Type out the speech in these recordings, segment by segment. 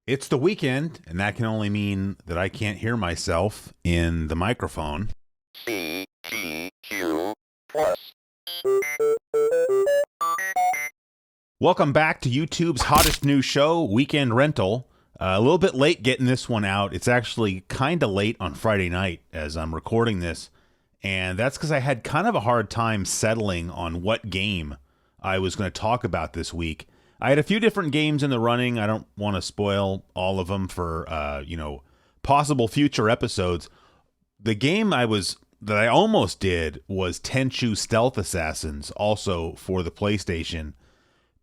It's the weekend, and that can only mean that I can't hear myself in the microphone. CGQ Plus. Welcome back to YouTube's hottest new show, Weekend Rental. A little bit late getting this one out. It's actually kind of late on Friday night as I'm recording this, and that's because I had kind of a hard time settling on what game I was going to talk about this week. I had a few different games in the running. I don't want to spoil all of them for, possible future episodes. The game that I almost did was Tenchu Stealth Assassins, also for the PlayStation.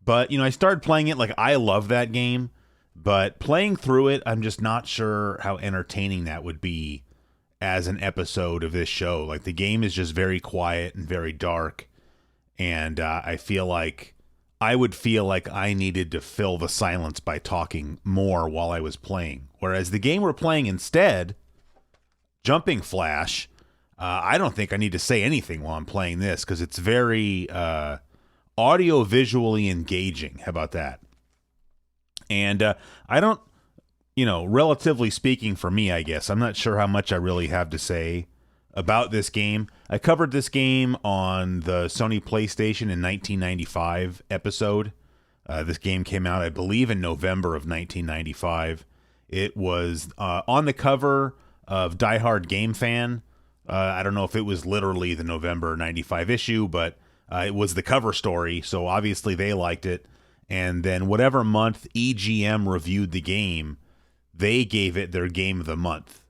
But, I started playing it. I love that game. But playing through it, I'm just not sure how entertaining that would be as an episode of this show. The game is just very quiet and very dark. And I would feel like I needed to fill the silence by talking more while I was playing. Whereas the game we're playing instead, Jumping Flash, I don't think I need to say anything while I'm playing this because it's very audio-visually engaging. How about that? And I don't, relatively speaking for me, I guess, I'm not sure how much I really have to say about this game. I covered this game on the Sony PlayStation in 1995 episode. This game came out, I believe, in November of 1995. It was on the cover of Die Hard Game Fan. I don't know if it was literally the November 95 issue, but it was the cover story, so obviously they liked it. And then whatever month EGM reviewed the game, they gave it their Game of the Month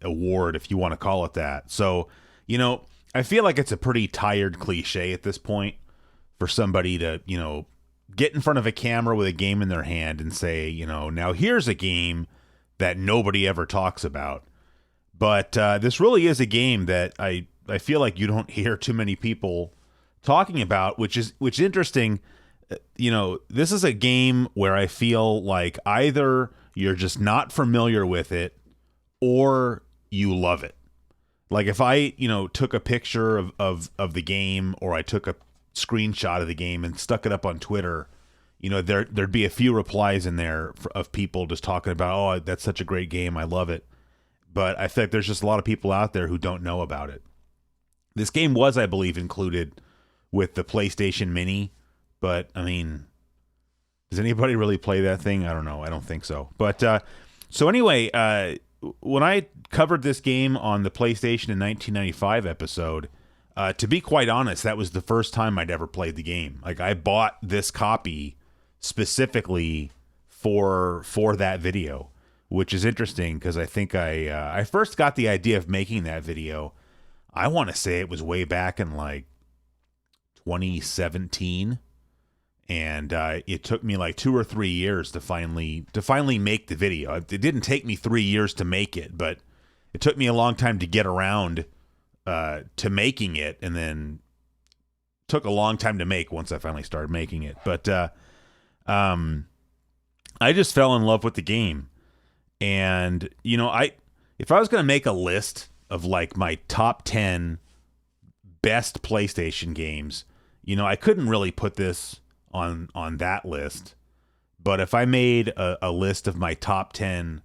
award, if you want to call it that. So, I feel like it's a pretty tired cliche at this point for somebody to, get in front of a camera with a game in their hand and say, now here's a game that nobody ever talks about. But this really is a game that I feel like you don't hear too many people talking about, which is interesting. This is a game where I feel like either you're just not familiar with it or you love it. If I, took a picture of the game, or I took a screenshot of the game and stuck it up on Twitter, there'd be a few replies in there of people just talking about, oh, that's such a great game, I love it. But I think there's just a lot of people out there who don't know about it. This game was, I believe, included with the PlayStation Mini, but, does anybody really play that thing? I don't know. I don't think so. But, so anyway, when I covered this game on the PlayStation in 1995 episode, to be quite honest, that was the first time I'd ever played the game. I bought this copy specifically for that video, which is interesting because I think I first got the idea of making that video. I want to say it was way back in 2017. And it took me 2 or 3 years to finally make the video. It didn't take me 3 years to make it, but it took me a long time to get around to making it, and then took a long time to make once I finally started making it. But I just fell in love with the game, and if I was going to make a list of my top 10 best PlayStation games, I couldn't really put this on that list. But if I made a list of my top 10,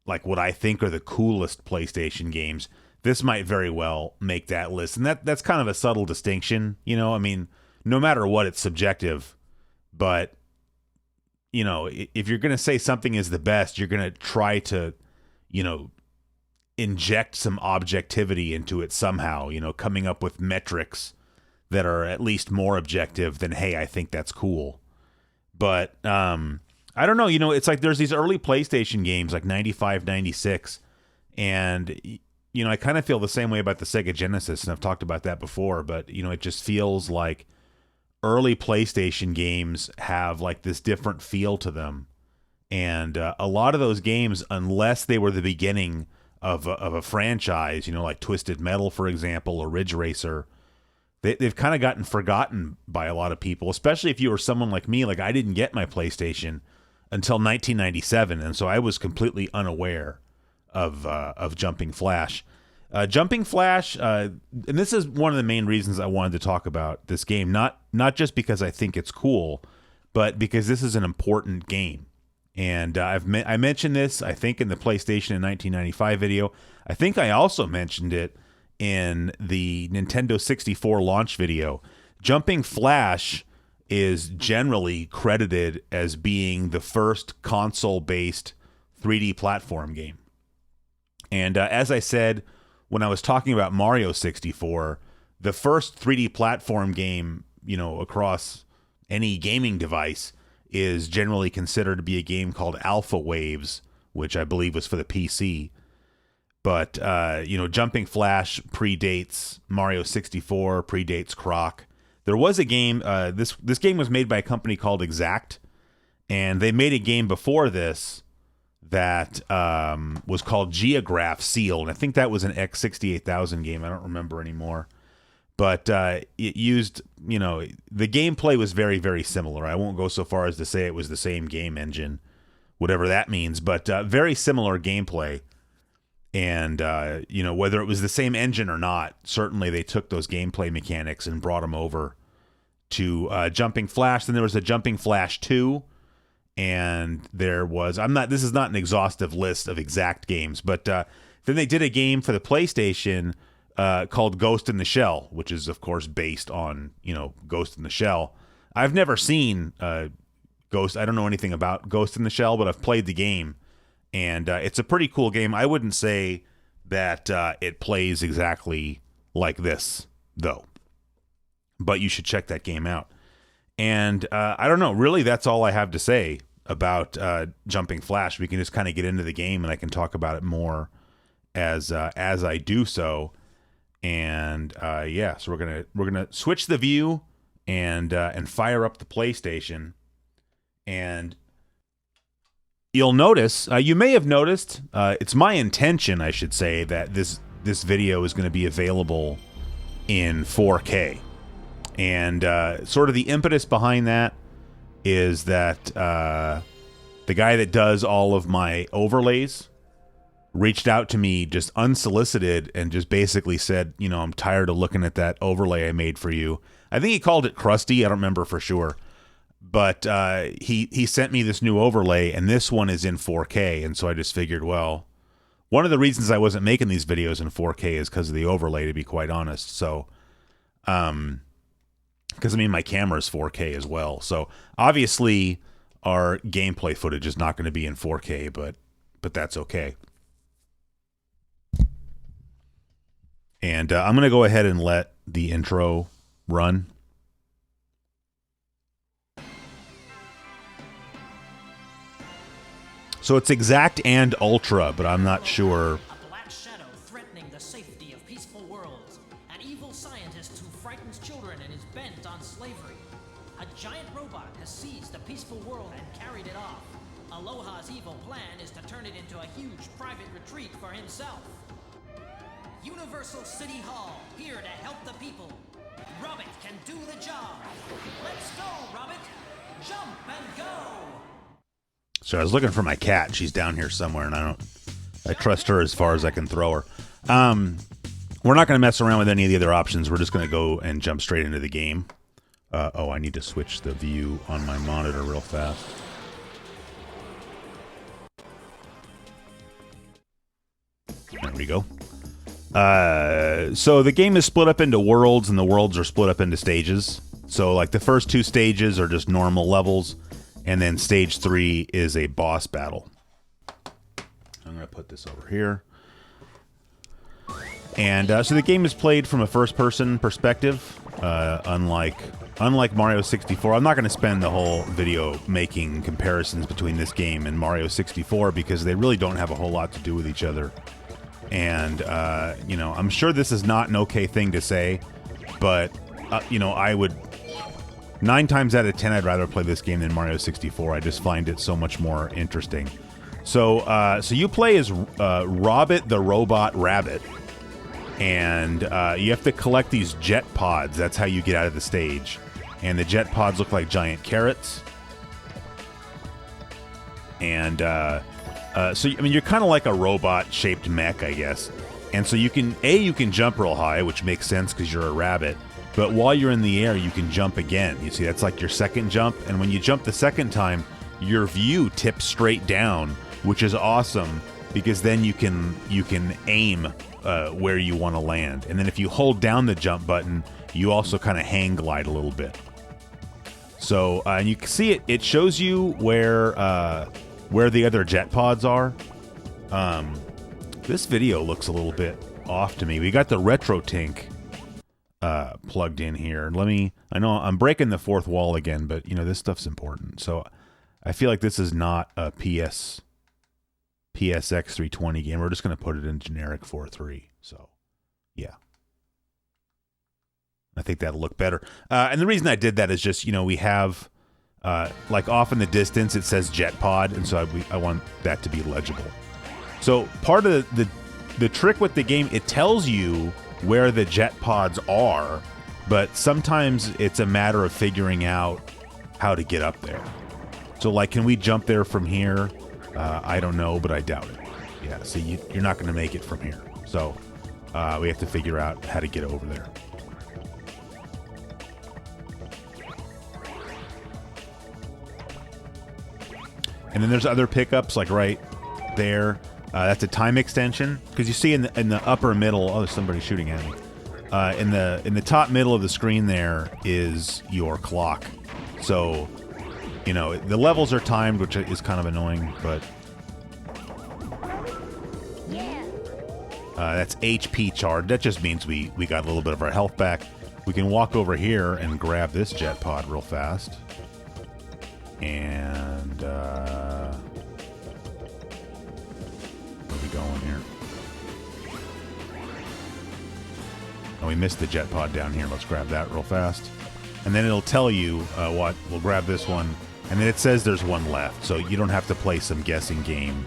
what I think are the coolest PlayStation games, this might very well make that list. And that's kind of a subtle distinction, no matter what, it's subjective. But, if you're going to say something is the best, you're going to try to, inject some objectivity into it somehow, coming up with metrics that are at least more objective than, hey, I think that's cool. But I don't know, it's there's these early PlayStation games 95, 96, and I kind of feel the same way about the Sega Genesis, and I've talked about that before, but it just feels like early PlayStation games have this different feel to them. And a lot of those games, unless they were the beginning of a franchise, like Twisted Metal, for example, or Ridge Racer, they've kind of gotten forgotten by a lot of people, especially if you were someone like me. I didn't get my PlayStation until 1997, and so I was completely unaware of Jumping Flash. Jumping Flash, and this is one of the main reasons I wanted to talk about this game, not just because I think it's cool, but because this is an important game. And I mentioned this, I think, in the PlayStation in 1995 video. I think I also mentioned it in the Nintendo 64 launch video. Jumping Flash is generally credited as being the first console-based 3D platform game. And as I said when I was talking about Mario 64, the first 3D platform game, across any gaming device is generally considered to be a game called Alpha Waves, which I believe was for the PC. But, Jumping Flash predates Mario 64, predates Croc. There was a game, this game was made by a company called Exact, and they made a game before this that was called Geograph Seal, and I think that was an X68000 game. I don't remember anymore. But it used, the gameplay was very, very similar. I won't go so far as to say it was the same game engine, whatever that means, but very similar gameplay. And, whether it was the same engine or not, certainly they took those gameplay mechanics and brought them over to Jumping Flash. Then there was a Jumping Flash 2, and there was, this is not an exhaustive list of exact games, but then they did a game for the PlayStation called Ghost in the Shell, which is, of course, based on, Ghost in the Shell. I've never seen Ghost. I don't know anything about Ghost in the Shell, but I've played the game, and it's a pretty cool game. I wouldn't say that it plays exactly like this, though. But you should check that game out. And I don't know. Really, that's all I have to say about Jumping Flash. We can just kind of get into the game, and I can talk about it more as I do so. And so we're gonna switch the view and fire up the PlayStation, and you'll notice, you may have noticed, it's my intention, I should say, that this video is going to be available in 4K, and sort of the impetus behind that is that the guy that does all of my overlays reached out to me just unsolicited and just basically said, I'm tired of looking at that overlay I made for you. I think he called it crusty. I don't remember for sure. But he sent me this new overlay, and this one is in 4K. And so I just figured, well, one of the reasons I wasn't making these videos in 4K is because of the overlay, to be quite honest. So, because my camera is 4K as well. So obviously our gameplay footage is not going to be in 4K, but that's okay. And I'm going to go ahead and let the intro run. So it's Exact and Ultra, but I'm not sure. A black shadow threatening the safety of peaceful worlds. An evil scientist who frightens children and is bent on slavery. A giant robot has seized the peaceful world and carried it off. Aloha's evil plan is to turn it into a huge private retreat for himself. Universal City Hall, here to help the people. Robert can do the job. Let's go, Robert. Jump and go. So I was looking for my cat. She's down here somewhere, and I trust her as far as I can throw her. We're not going to mess around with any of the other options. We're just going to go and jump straight into the game. I need to switch the view on my monitor real fast. There we go. So the game is split up into worlds, and the worlds are split up into stages. So like the first two stages are just normal levels, and then stage 3 is a boss battle. I'm going to put this over here. And so the game is played from a first-person perspective, unlike Mario 64. I'm not going to spend the whole video making comparisons between this game and Mario 64 because they really don't have a whole lot to do with each other. And, I'm sure this is not an okay thing to say, but, I would... 9 times out of 10, I'd rather play this game than Mario 64. I just find it so much more interesting. So you play as Robert the Robot Rabbit, and you have to collect these jet pods. That's how you get out of the stage. And the jet pods look like giant carrots. And you're kind of like a robot-shaped mech, I guess. And so you can jump real high, which makes sense because you're a rabbit. But while you're in the air, you can jump again. You see, that's like your second jump. And when you jump the second time, your view tips straight down, which is awesome because then you can aim where you want to land. And then if you hold down the jump button, you also kind of hang glide a little bit. So and you can see it shows you where the other jet pods are. This video looks a little bit off to me. We got the retro tink plugged in here. I know I'm breaking the fourth wall again, but you know, this stuff's important. So I feel like this is not a PSX 320 game. We're just going to put it in generic 4.3. So yeah, I think that'll look better. And the reason I did that is just, you know, we have like off in the distance, it says jet pod. And so I want that to be legible. So part of the trick with the game, it tells you where the jet pods are, but sometimes it's a matter of figuring out how to get up there. So like, can we jump there from here? I don't know, but I doubt it. Yeah, so you're not going to make it from here. So we have to figure out how to get over there. And then there's other pickups like right there. That's a time extension, because you see in the upper middle. Oh, there's somebody shooting at me. In the top middle of the screen there is your clock. So, you know, the levels are timed, which is kind of annoying, but that's HP charge. That just means we got a little bit of our health back. We can walk over here and grab this jet pod real fast. And where are we going here? Oh, we missed the jet pod down here. Let's grab that real fast. And then it'll tell you what. We'll grab this one. And then it says there's one left. So you don't have to play some guessing game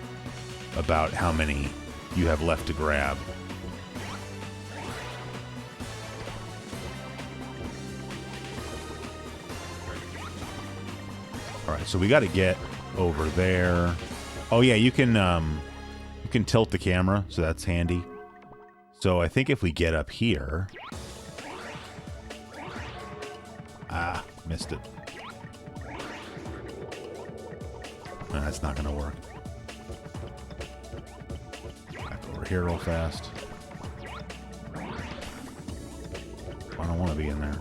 about how many you have left to grab. All right, so we got to get over there. Oh yeah, you can tilt the camera, so that's handy. So I think if we get up here, missed it. No, that's not gonna work. Back over here real fast. I don't want to be in there.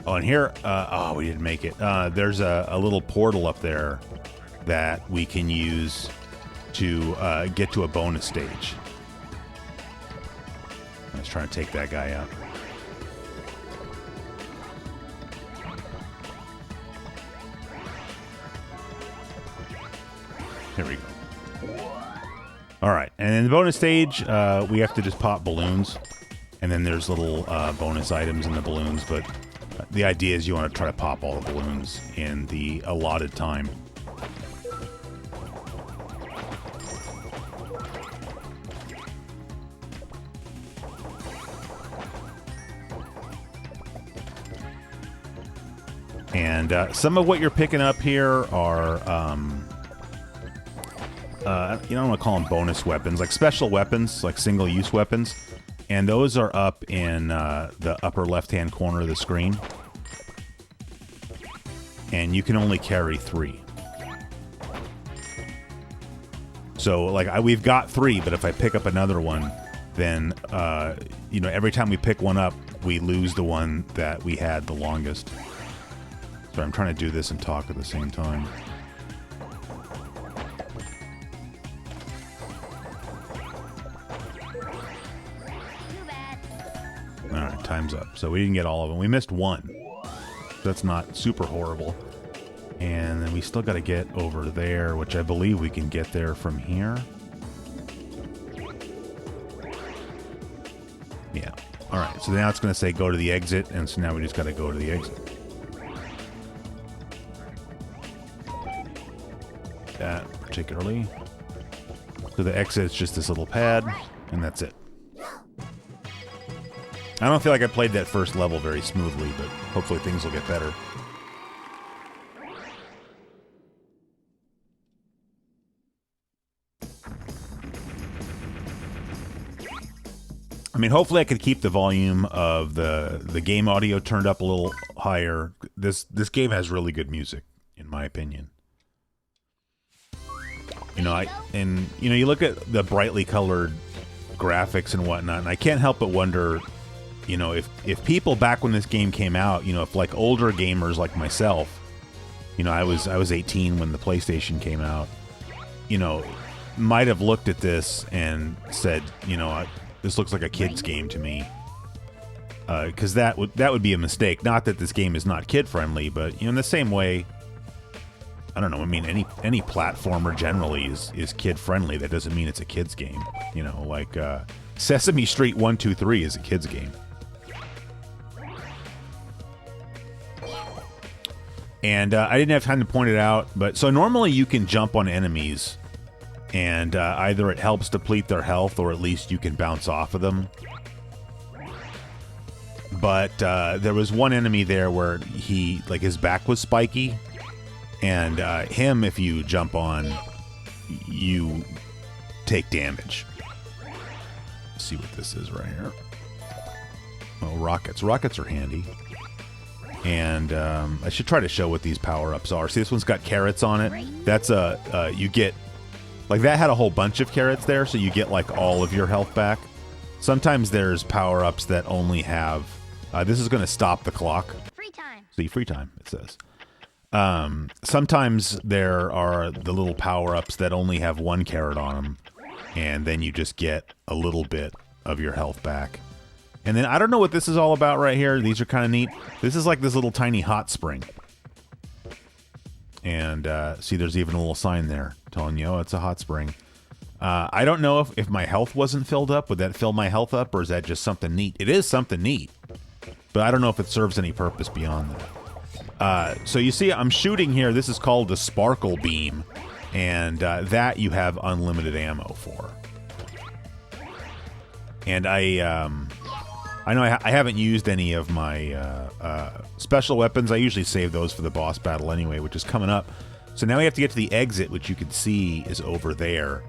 Oh, and here, we didn't make it. There's a little portal up there that we can use to get to a bonus stage. Let's try to take that guy out. Here we go. All right, and in the bonus stage, we have to just pop balloons, and then there's little bonus items in the balloons, but the idea is you want to try to pop all the balloons in the allotted time. And some of what you're picking up here are, you don't want to call them bonus weapons, like special weapons, like single-use weapons. And those are up in the upper left-hand corner of the screen. And you can only carry 3. So, like, we've got 3, but if I pick up another one, then, you know, every time we pick one up, we lose the one that we had the longest. So I'm trying to do this and talk at the same time. Alright, time's up. So we didn't get all of them. We missed one. That's not super horrible. And then we still got to get over there, which I believe we can get there from here. Yeah. Alright, so now it's going to say go to the exit, and so now we just got to go to the exit. That particularly. So the exit is just this little pad, and that's it. I don't feel like I played that first level very smoothly, but hopefully things will get better. I mean, hopefully I could keep the volume of the game audio turned up a little higher. This game has really good music, in my opinion. You know, you look at the brightly colored graphics and whatnot, and I can't help but wonder, you know, if people back when this game came out, you know, if like older gamers like myself, you know, I was 18 when the PlayStation came out, you know, might have looked at this and said, you know, this looks like a kid's game to me, because that would be a mistake. Not that this game is not kid friendly, but you know, in the same way, I don't know. I mean, any platformer generally is kid friendly. That doesn't mean it's a kid's game. You know, like Sesame Street 1, 2, 3 is a kid's game. And I didn't have time to point it out, but so normally you can jump on enemies. And either it helps deplete their health, or at least you can bounce off of them. But there was one enemy there where his back was spiky, and him, if you jump on, you take damage. Let's see what this is right here. Oh, rockets. Rockets are handy. And I should try to show what these power-ups are. See, this one's got carrots on it. That's you get... Like, that had a whole bunch of carrots there, so you get, like, all of your health back. Sometimes there's power-ups that only have... this is going to stop the clock. Free time. See, free time, it says. Sometimes there are the little power-ups that only have one carrot on them, and then you just get a little bit of your health back. And then, I don't know what this is all about right here. These are kind of neat. This is like this little tiny hot spring. And see, there's even a little sign there telling you, oh, it's a hot spring. I don't know if my health wasn't filled up. Would that fill my health up, or is that just something neat? It is something neat, but I don't know if it serves any purpose beyond that. So you see, I'm shooting here. This is called the sparkle beam, and that you have unlimited ammo for. And I know I haven't used any of my special weapons. I usually save those for the boss battle anyway, which is coming up. So now we have to get to the exit, which you can see is over there.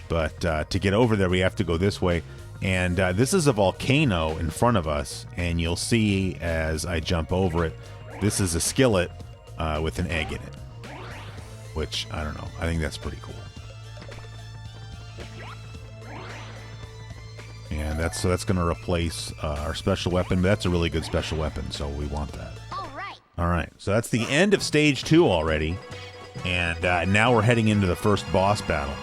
But to get over there, we have to go this way. And this is a volcano in front of us. And you'll see as I jump over it, this is a skillet with an egg in it. Which, I don't know. I think that's pretty cool. And that's going to replace our special weapon. But that's a really good special weapon, so we want that. All right. So that's the end of Stage 2 already. And now we're heading into the first boss battle.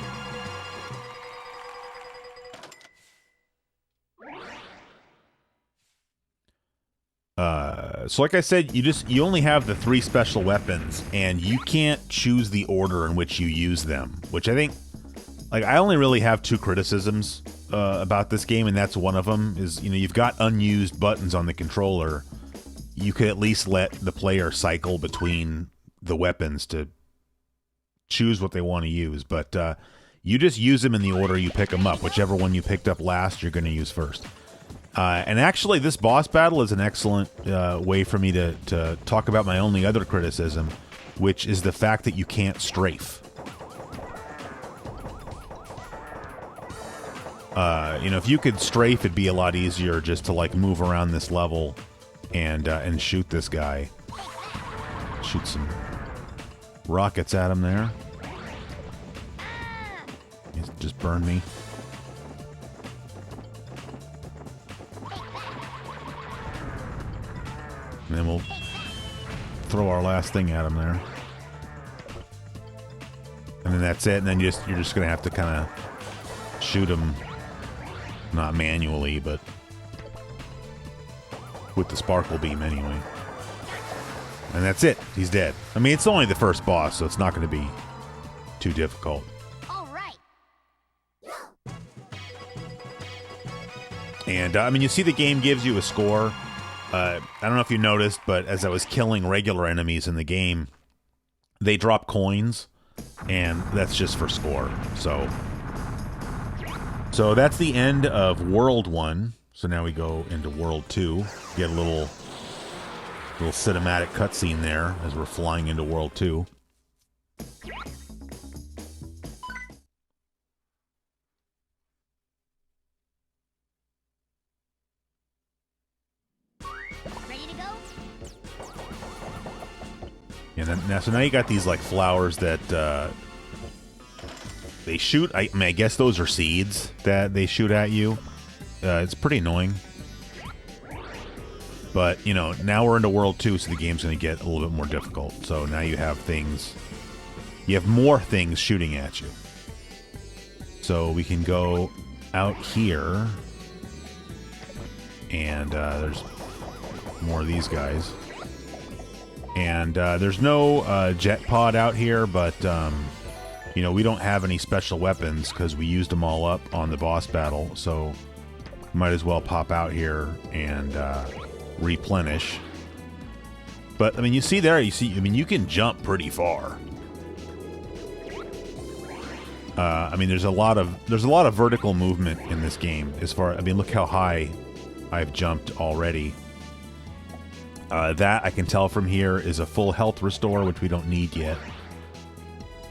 So like I said, you only have the 3 special weapons, and you can't choose the order in which you use them, which I think, like, I only really have 2 criticisms about this game, and that's one of them, is, you know, you've got unused buttons on the controller. You could at least let the player cycle between the weapons to choose what they want to use, but you just use them in the order you pick them up. Whichever one you picked up last, you're going to use first. And actually, this boss battle is an excellent way for me to talk about my only other criticism, which is the fact that you can't strafe. You know, if you could strafe, it'd be a lot easier just to, like, move around this level and shoot this guy. Shoot some rockets at him there. He just burned me. And then we'll throw our last thing at him there. And then that's it. And then you're just going to have to kind of shoot him, not manually, but with the sparkle beam anyway. And that's it. He's dead. I mean, it's only the first boss, so it's not going to be too difficult. All right. And, I mean, you see the game gives you a score. I don't know if you noticed, but as I was killing regular enemies in the game, they drop coins, and that's just for score. So that's the end of World 1. So now we go into World 2. Get a little cinematic cutscene there as we're flying into World 2. And then now, so now you got these like flowers that they shoot. I mean, I guess those are seeds that they shoot at you. It's pretty annoying. But, you know, now we're into World 2, so the game's going to get a little bit more difficult. So now you have things... You have more things shooting at you. So we can go out here. And there's more of these guys. And there's no jet pod out here, but, you know, we don't have any special weapons because we used them all up on the boss battle. So might as well pop out here and... replenish. But I mean, you see there, I mean, you can jump pretty far. I mean, there's a lot of vertical movement in this game. I mean, look how high I've jumped already. That I can tell from here is a full health restore, which we don't need yet.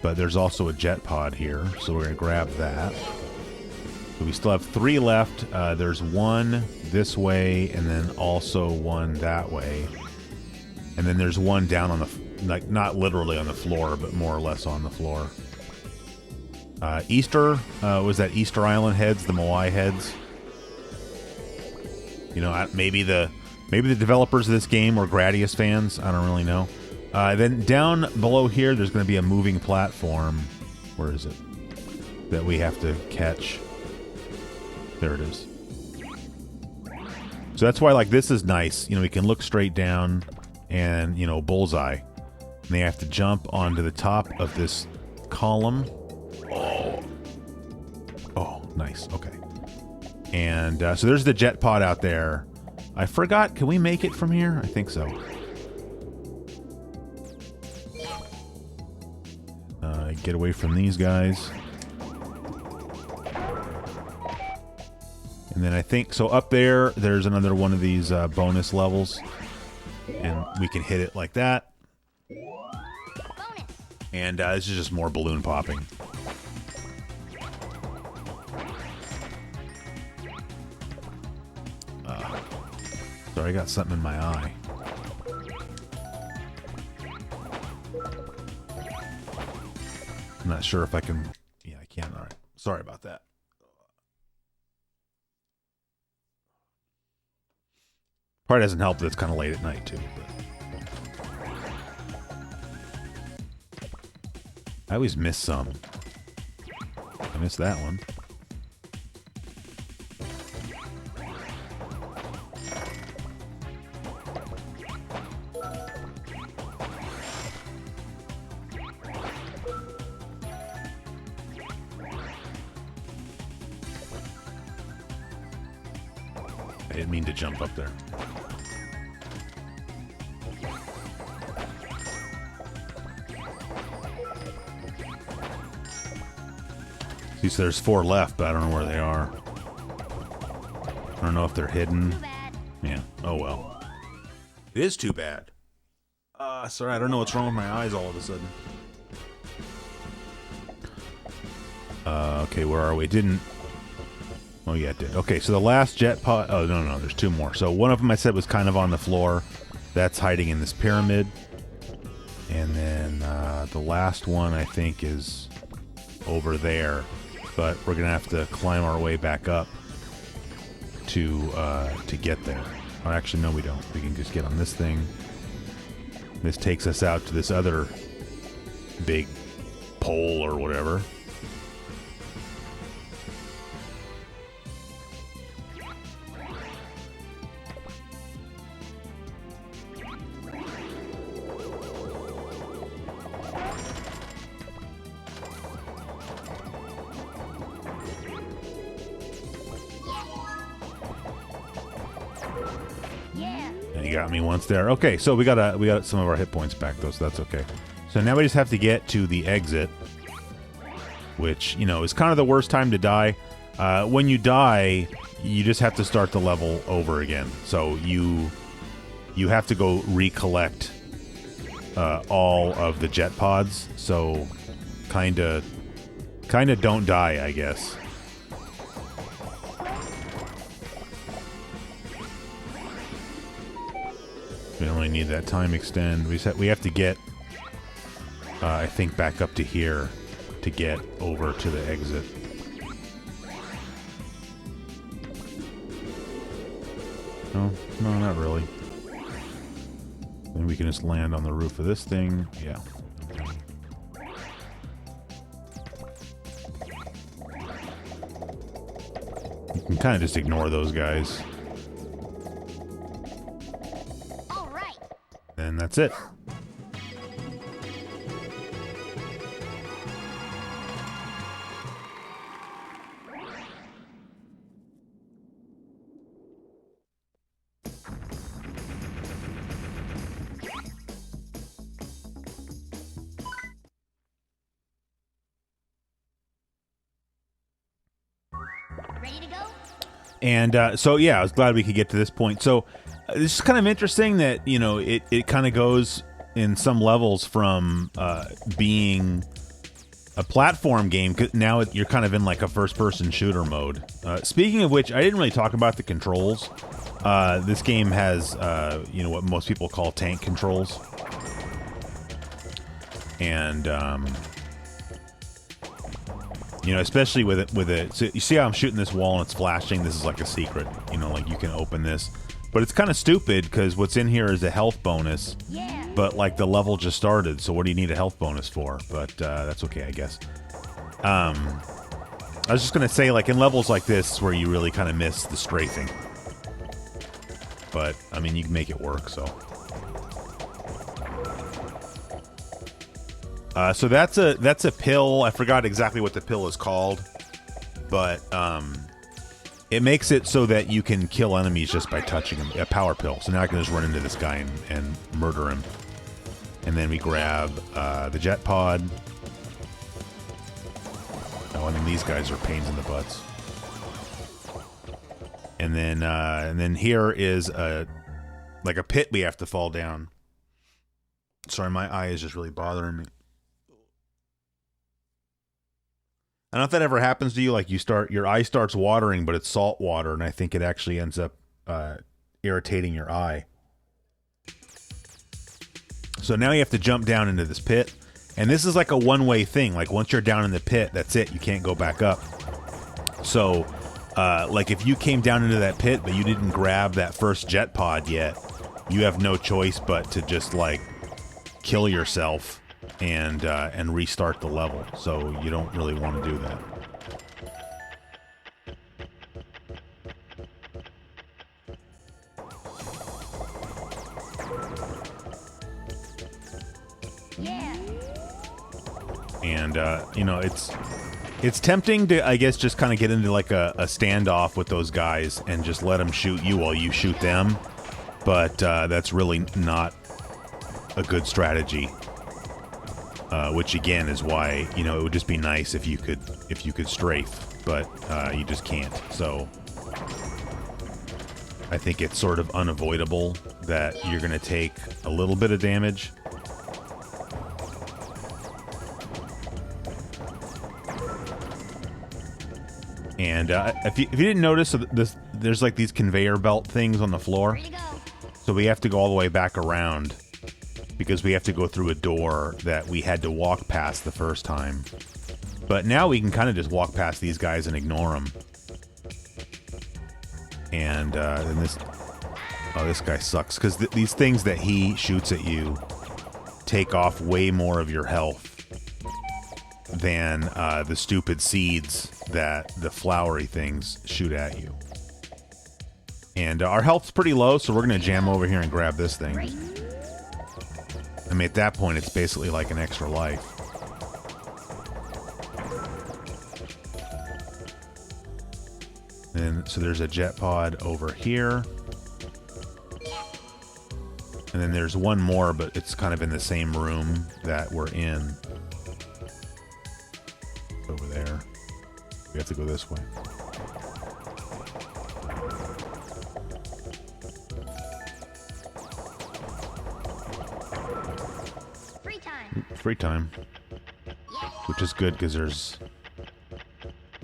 But there's also a jet pod here, so we're gonna grab that. So we still have 3 left. There's one this way, and then also one that way. And then there's one down on the, like, not literally on the floor, but more or less on the floor. Easter, was that Easter Island heads, the Moai heads? You know, maybe the developers of this game were Gradius fans. I don't really know. Then down below here, there's going to be a moving platform. Where is it? That we have to catch. There it is. So that's why, like, this is nice. You know, we can look straight down and, you know, bullseye. And they have to jump onto the top of this column. Oh, nice. Okay. And so there's the jet pod out there. I forgot. Can we make it from here? I think so. Get away from these guys. And then I think, so up there, there's another one of these bonus levels. And we can hit it like that. And this is just more balloon popping. Sorry, I got something in my eye. I'm not sure if I can... Yeah, I can. All right. Sorry about that. Probably doesn't help that it's kind of late at night, too. But I always miss some. I missed that one. I didn't mean to jump up there. See, so there's 4 left, but I don't know where they are. I don't know if they're hidden. Yeah. Oh well. It is too bad. Sorry, I don't know what's wrong with my eyes all of a sudden. Okay, where are we? Didn't... Oh, yeah, it did. Okay, so the last jet pod... Oh, no, there's 2 more. So one of them I said was kind of on the floor. That's hiding in this pyramid. And then the last one, I think, is over there. But we're going to have to climb our way back up to get there. Oh, actually, no, we don't. We can just get on this thing. This takes us out to this other big pole or whatever. Got me once there. Okay, so we got some of our hit points back though, so that's okay. So now we just have to get to the exit, which, you know, is kind of the worst time to die. When you die, you just have to start the level over again. So you have to go recollect all of the jet pods. So kind of don't die, I guess. We don't really need that time extend. We have to get I think, back up to here to get over to the exit. No, not really. Then we can just land on the roof of this thing. Yeah. You can kind of just ignore those guys. All right. And that's it. Ready to go? And so, yeah, I was glad we could get to this point. So this is kind of interesting that, you know, it kind of goes in some levels from being a platform game. Now you're kind of in like a first-person shooter mode. Speaking of which, I didn't really talk about the controls. This game has, you know, what most people call tank controls. And, you know, especially with it. So you see how I'm shooting this wall and it's flashing? This is like a secret. You know, like you can open this. But it's kind of stupid because what's in here is a health bonus. Yeah. But like the level just started, so what do you need a health bonus for? But that's okay, I guess. I was just gonna say, like in levels like this, where you really kind of miss the strafing. But I mean, you can make it work. So. So that's a pill. I forgot exactly what the pill is called, but it makes it so that you can kill enemies just by touching them. A power pill. So now I can just run into this guy and murder him. And then we grab the jet pod. Oh, and then these guys are pains in the butts. And then here is like a pit we have to fall down. Sorry, my eye is just really bothering me. I don't know if that ever happens to you, like your eye starts watering, but it's salt water, and I think it actually ends up irritating your eye. So now you have to jump down into this pit, and this is like a one-way thing. Like once you're down in the pit, that's it. You can't go back up. So, like if you came down into that pit, but you didn't grab that first jet pod yet, you have no choice but to just like kill yourself and restart the level. So you don't really want to do that. Yeah. And you know, it's tempting to, I guess, just kind of get into like a standoff with those guys and just let them shoot you while you shoot them. But that's really not a good strategy. Which again is why, you know, it would just be nice if you could strafe, but you just can't. So I think it's sort of unavoidable that you're going to take a little bit of damage. And if you didn't notice, there's like these conveyor belt things on the floor. Ready to go? So we have to go all the way back around because we have to go through a door that we had to walk past the first time. But now we can kind of just walk past these guys and ignore them. And then this guy sucks because these things that he shoots at you take off way more of your health than the stupid seeds that the flowery things shoot at you. And our health's pretty low, so we're going to jam over here and grab this thing. Great. I mean, at that point, it's basically like an extra life. And so there's a jet pod over here. And then there's one more, but it's kind of in the same room that we're in. Over there. We have to go this way. Free time. Free time. Yeah. Which is good because there's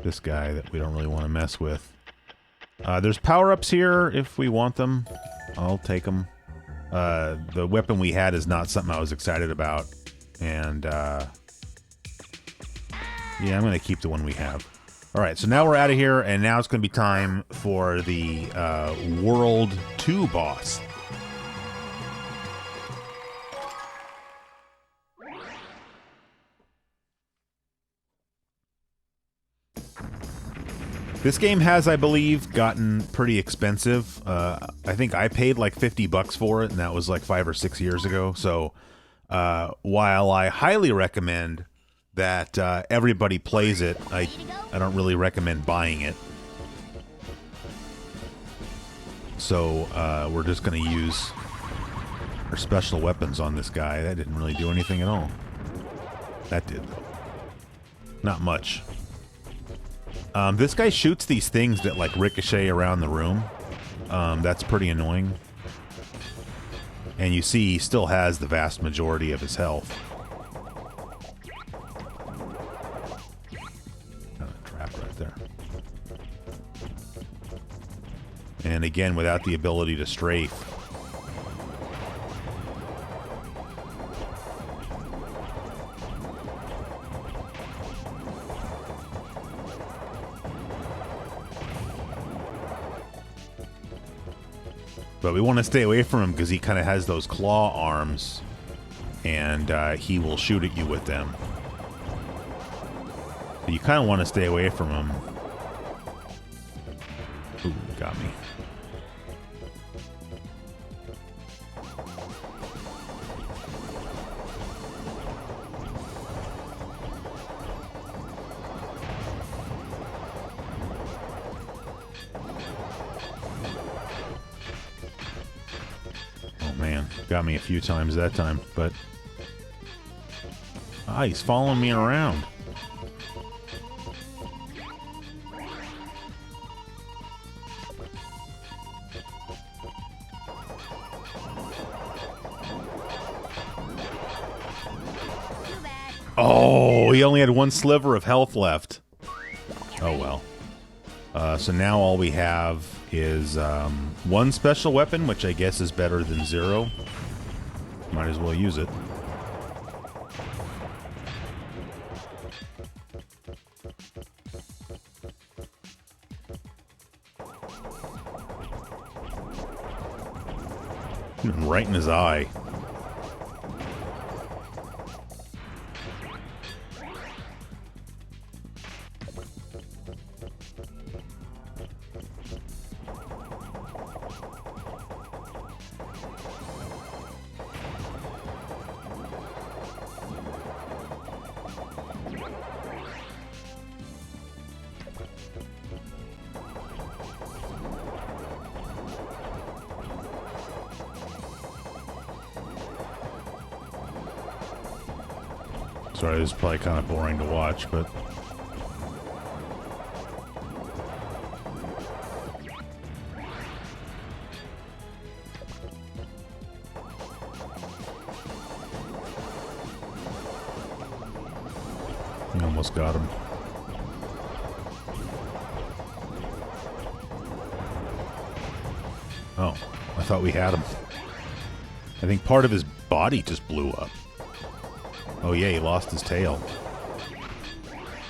this guy that we don't really want to mess with. There's power-ups here if we want them. I'll take them. The weapon we had is not something I was excited about. And, yeah, I'm going to keep the one we have. All right, so now we're out of here, and now it's going to be time for the World 2 boss. This game has, I believe, gotten pretty expensive. I think I paid like $50 for it, and that was like 5 or 6 years ago. So while I highly recommend that everybody plays it, I don't really recommend buying it. So we're just going to use our special weapons on this guy. That didn't really do anything at all. That did, though. Not much. This guy shoots these things that like ricochet around the room. That's pretty annoying. And you see he still has the vast majority of his health. Got a trap right there. And again, without the ability to strafe. But we want to stay away from him because he kind of has those claw arms, and he will shoot at you with them. But you kind of want to stay away from him. Ooh, got me. Got me a few times that time, but... Ah, he's following me around. Oh, he only had one sliver of health left. Oh, well. So now all we have is one special weapon, which I guess is better than 0. Might as well use it. Right in his eye. Sorry, this is probably kind of boring to watch, but... We almost got him. Oh, I thought we had him. I think part of his body just blew up. Oh yeah, he lost his tail.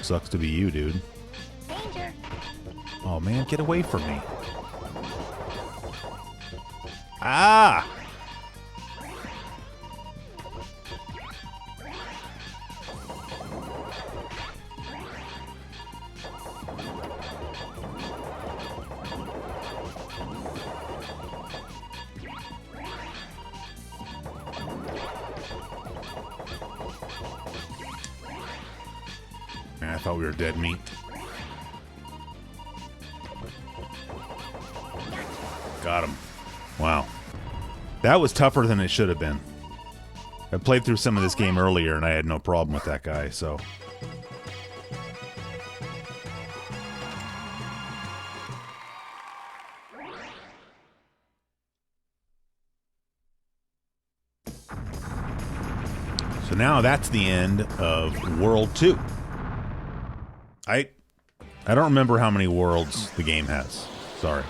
Sucks to be you, dude. Danger. Oh man, get away from me. Ah! Man, I thought we were dead meat. Got him. Wow. That was tougher than it should have been. I played through some of this game earlier and I had no problem with that guy, so... So now that's the end of World 2. I don't remember how many worlds the game has. Sorry.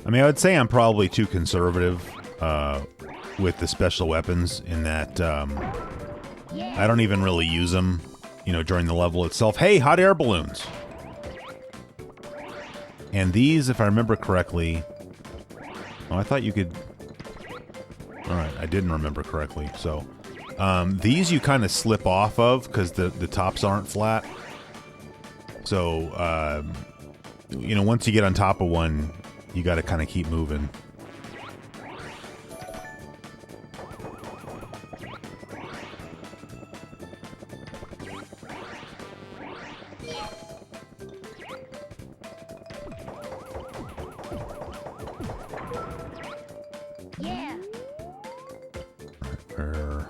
I mean, I would say I'm probably too conservative with the special weapons in that I don't even really use them, you know, during the level itself. Hey, hot air balloons! And these, if I remember correctly... Oh, I thought you could... Alright, I didn't remember correctly. So, these you kind of slip off of because the tops aren't flat. So, you know, once you get on top of one, you got to kind of keep moving. Yeah. Or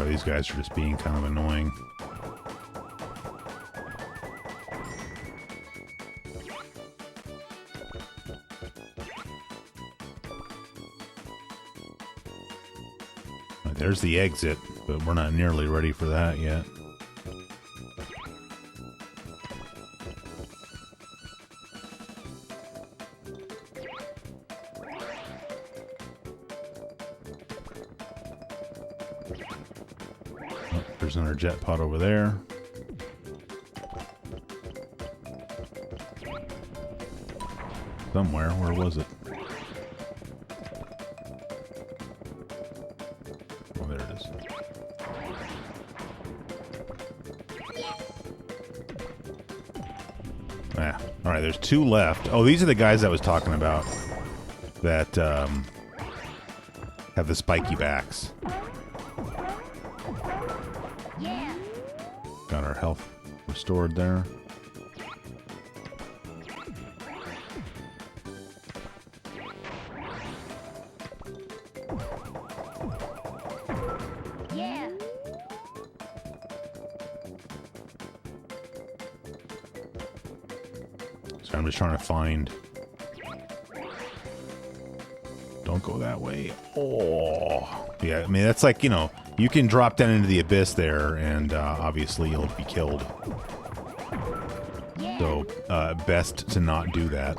these guys are just being kind of annoying. There's the exit, but we're not nearly ready for that yet. Oh, there's another jet pod over there. Somewhere. Where was it? Oh, there it is. Ah, all right, there's two left. Oh, these are the guys I was talking about that have the spiky backs. Yeah. Got our health restored there. Yeah. So I'm just trying to find... Don't go that way. Oh. Yeah, I mean, that's like, you know, you can drop down into the abyss there, and obviously you'll be killed. Yeah. So, best to not do that.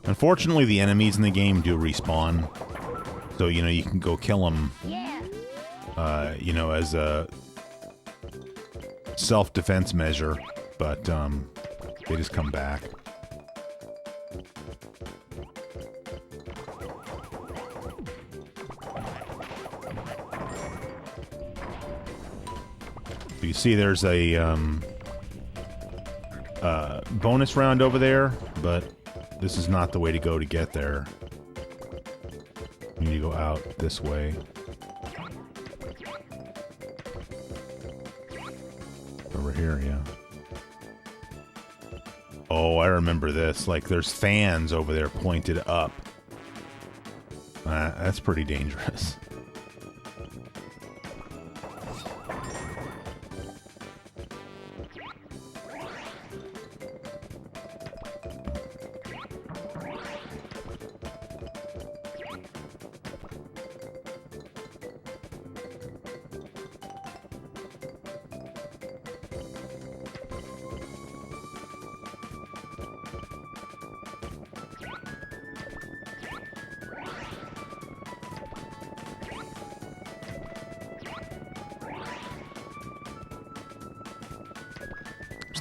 Unfortunately, the enemies in the game do respawn. So, you know, you can go kill them, Yeah. you know, as a self-defense measure, but they just come back. You see there's a bonus round over there, but this is not the way to go to get there. You need to go out this way. Over here, yeah. Oh, I remember this. Like, there's fans over there pointed up. That's pretty dangerous.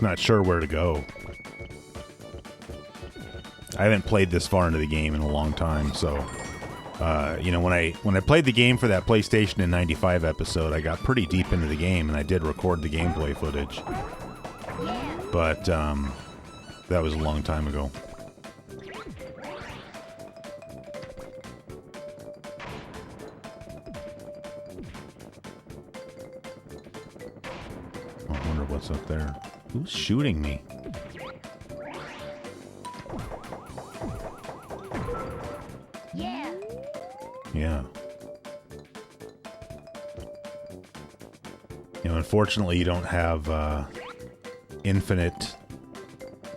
Not sure where to go. I haven't played this far into the game in a long time, so you know, when I played the game for that PlayStation in '95 episode, I got pretty deep into the game, and I did record the gameplay footage. But that was a long time ago. I wonder what's up there. Who's shooting me? Yeah. Yeah. You know, unfortunately, you don't have infinite.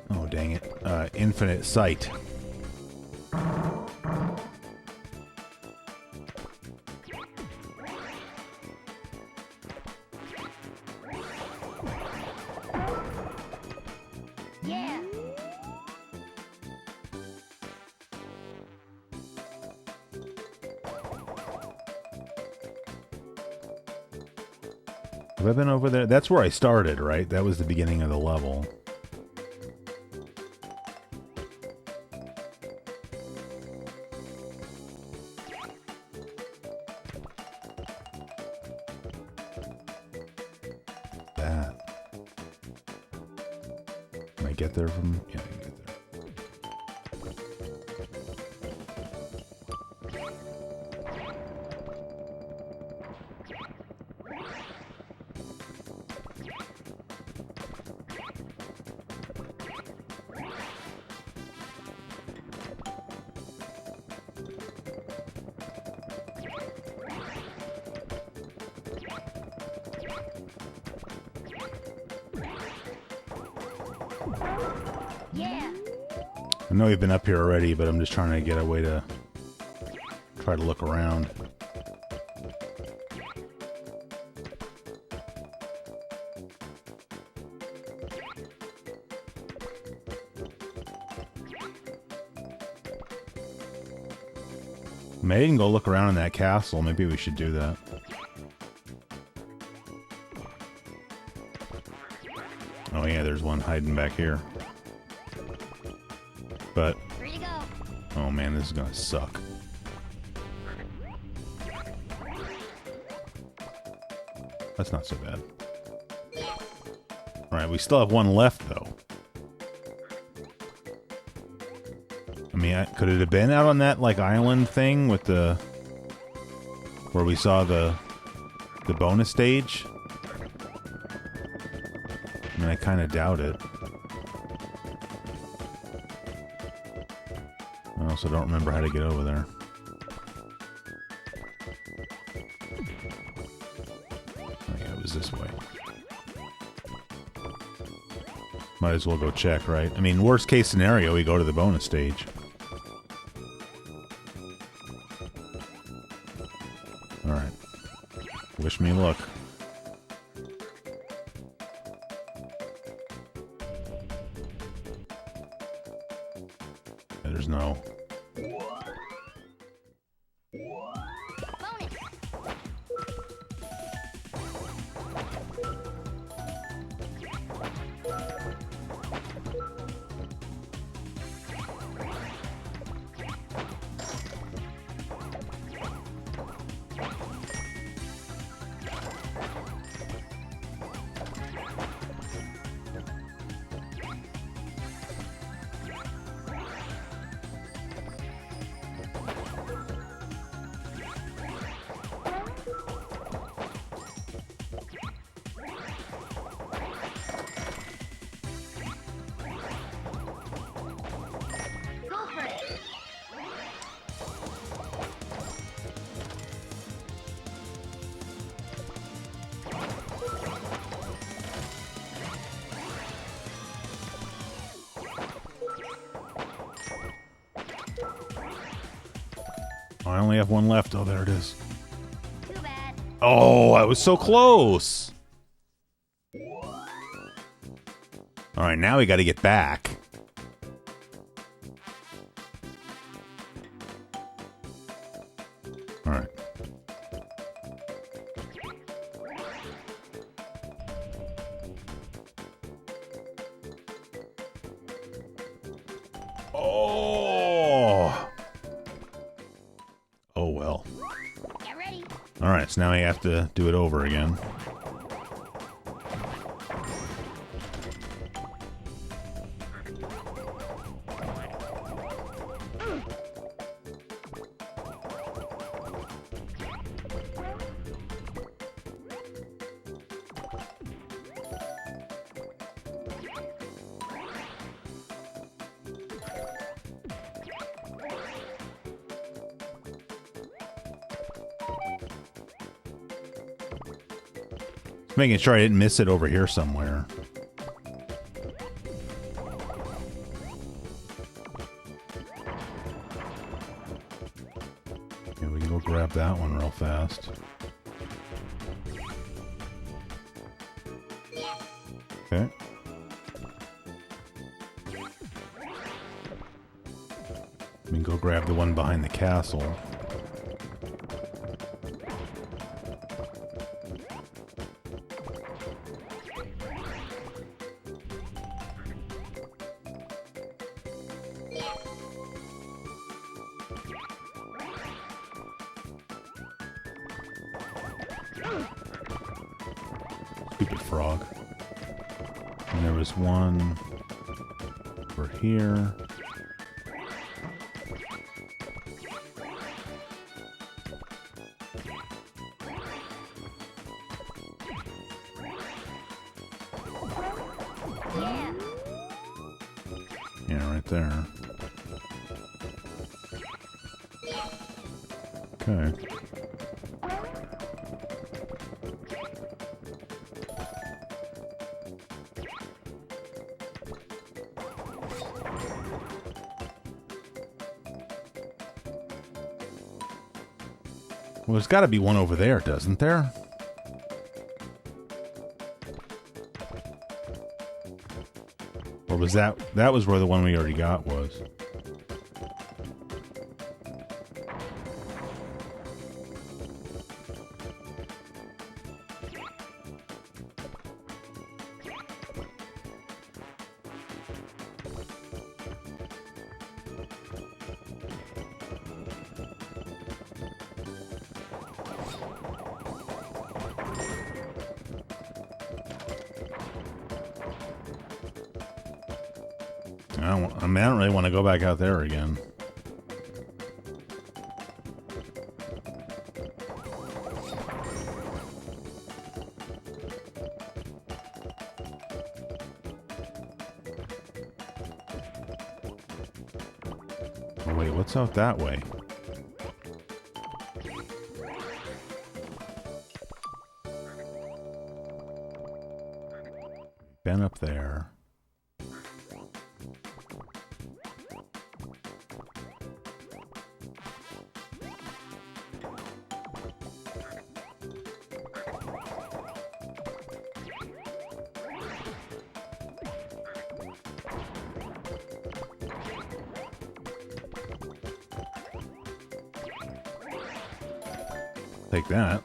Oh, dang it! Infinite sight. Yeah. Have I been over there? That's where I started, right? That was the beginning of the level. That. Can I get there from? Yeah, I can get there. Yeah. I know you've been up here already, but I'm just trying to get a way to try to look around. Maybe I can go look around in that castle. Maybe we should do that. Oh yeah, there's one hiding back here. But, Free to go. oh man, this is gonna suck. That's not so bad. Alright, we still have one left, though. I mean, could it have been out on that, like, island thing with the... where we saw the bonus stage? I mean, I kind of doubt it. I also don't remember how to get over there. Oh yeah, it was this way. Might as well go check, right? I mean, worst case scenario, we go to the bonus stage. Alright. Wish me luck. There's no... Bonus. Go for it. I only have one left. Oh, there it is. Too bad. Oh, I was so close! Alright, now we gotta get back. Alright. Oh! Oh well. Get ready. Alright, so now I have to do it over again. Making sure I didn't miss it over here somewhere. Okay, we can go grab that one real fast. Okay. We can go grab the one behind the castle. Stupid frog. And there was one over here. Yeah. Yeah, right there. Okay. Well, there's got to be one over there, doesn't there? Or was that was where the one we already got was? I don't really want to go back out there again. Oh, wait, what's out that way? Been up there. Take that.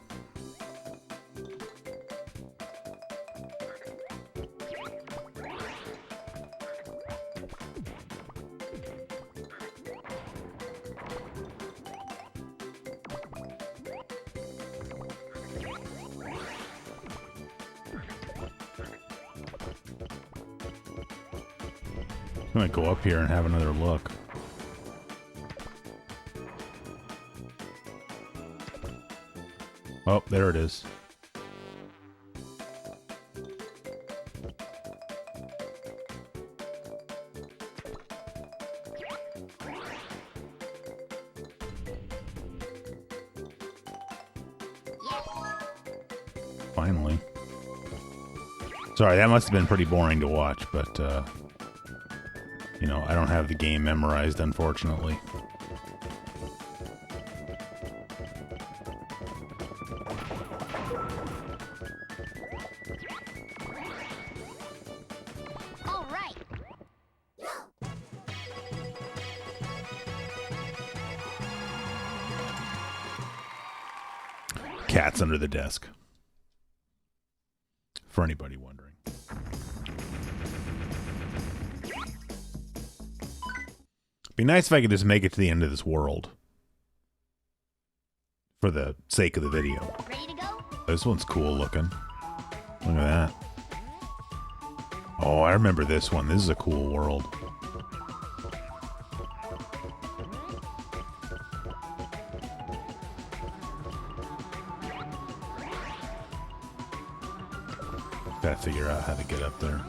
I'm gonna go up here and have another look. Oh, there it is. Finally. Sorry, that must have been pretty boring to watch, but, you know, I don't have the game memorized, unfortunately. All right. Cat's under the desk. For anybody wondering. Be nice if I could just make it to the end of this world. For the sake of the video. Ready to go? This one's cool looking. Look at that. Oh, I remember this one. This is a cool world. Gotta figure out how to get up there.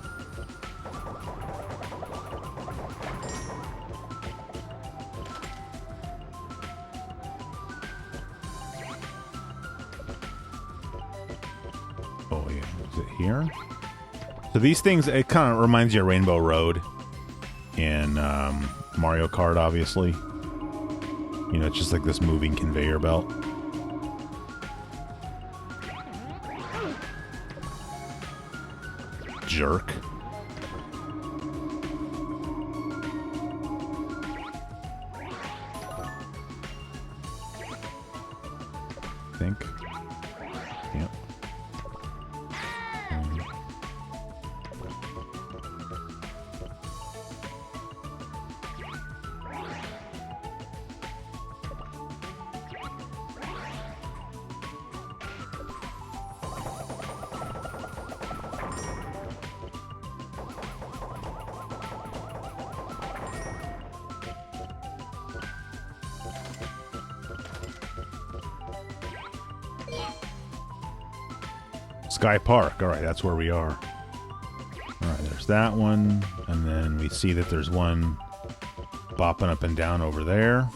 Oh, yeah. Is it here? So these things, it kind of reminds you of Rainbow Road in Mario Kart, obviously. You know, it's just like this moving conveyor belt. Jerk. Think. Yep. Sky Park. All right, that's where we are. All right, there's that one. And then we see that there's one bopping up and down over there.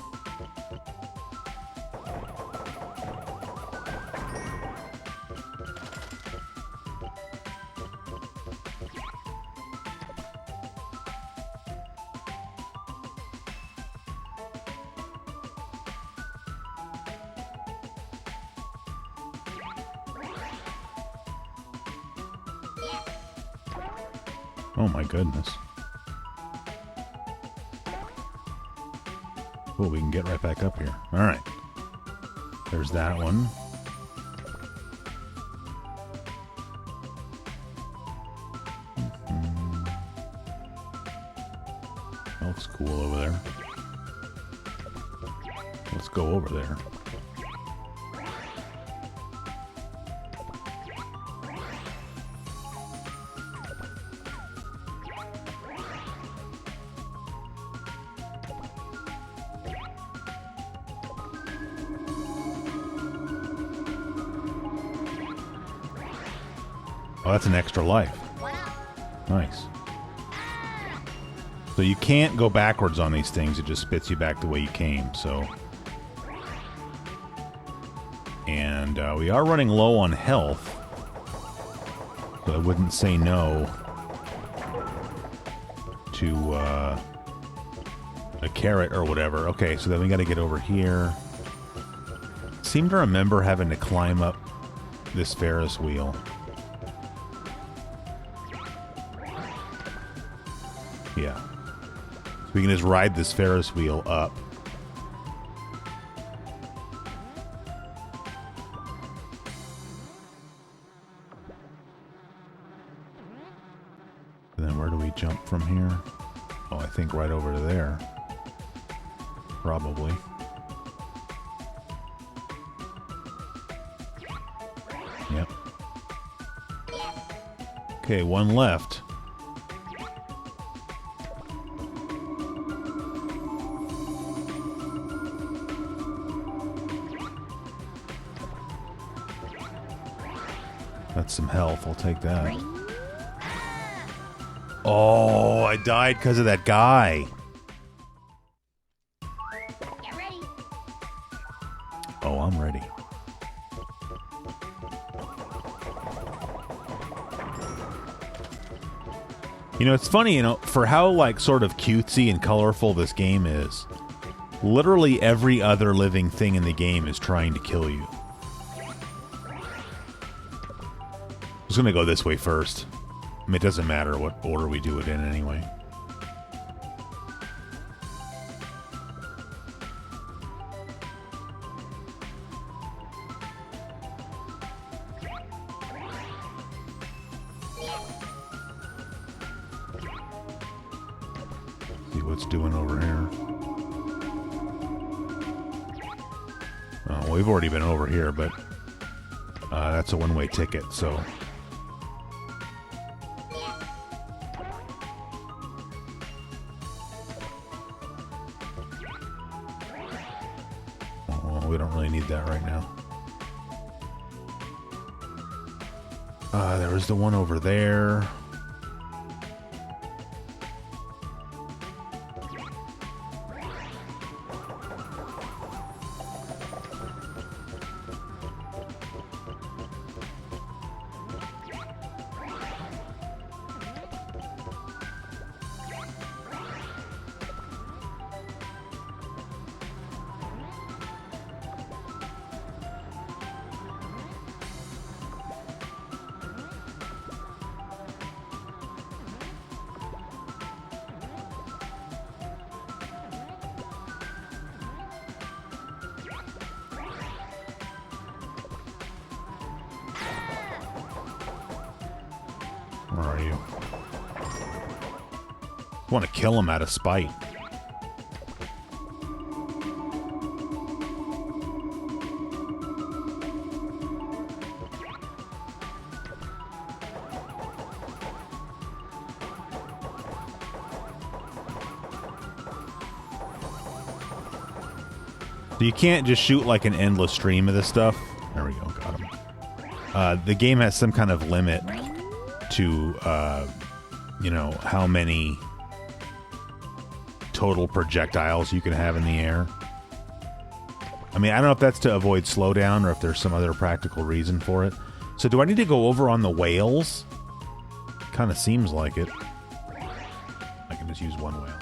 Oh my goodness. Oh, we can get right back up here. All right. There's that one. That looks cool over there. Let's go over there. Oh, that's an extra life. Nice. So you can't go backwards on these things. It just spits you back the way you came. So, and we are running low on health. So I wouldn't say no to a carrot or whatever. Okay, so then we got to get over here. Seem to remember having to climb up this Ferris wheel. Yeah. So we can just ride this Ferris wheel up. And then where do we jump from here? Oh, I think right over to there. Probably. Yep. Okay, one left. That's some health. I'll take that. Oh, I died because of that guy. Get ready. Oh, I'm ready. You know, it's funny, you know, for how, like, sort of cutesy and colorful this game is, literally every other living thing in the game is trying to kill you. I was going to go this way first. I mean, it doesn't matter what order we do it in anyway. See what's doing over here. Oh, well, we've already been over here, but that's a one-way ticket, so... We don't really need that right now. There was the one over there. Where are you? I want to kill him out of spite. So you can't just shoot like an endless stream of this stuff. There we go, got him. The game has some kind of limit to, you know, how many total projectiles you can have in the air. I mean, I don't know if that's to avoid slowdown or if there's some other practical reason for it. So do I need to go over on the whales? Kind of seems like it. I can just use one whale.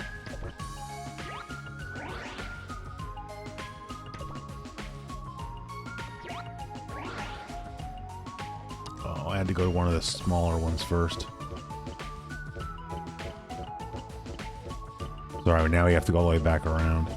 Oh, I had to go to one of the smaller ones first. Sorry, now we have to go all the way back around.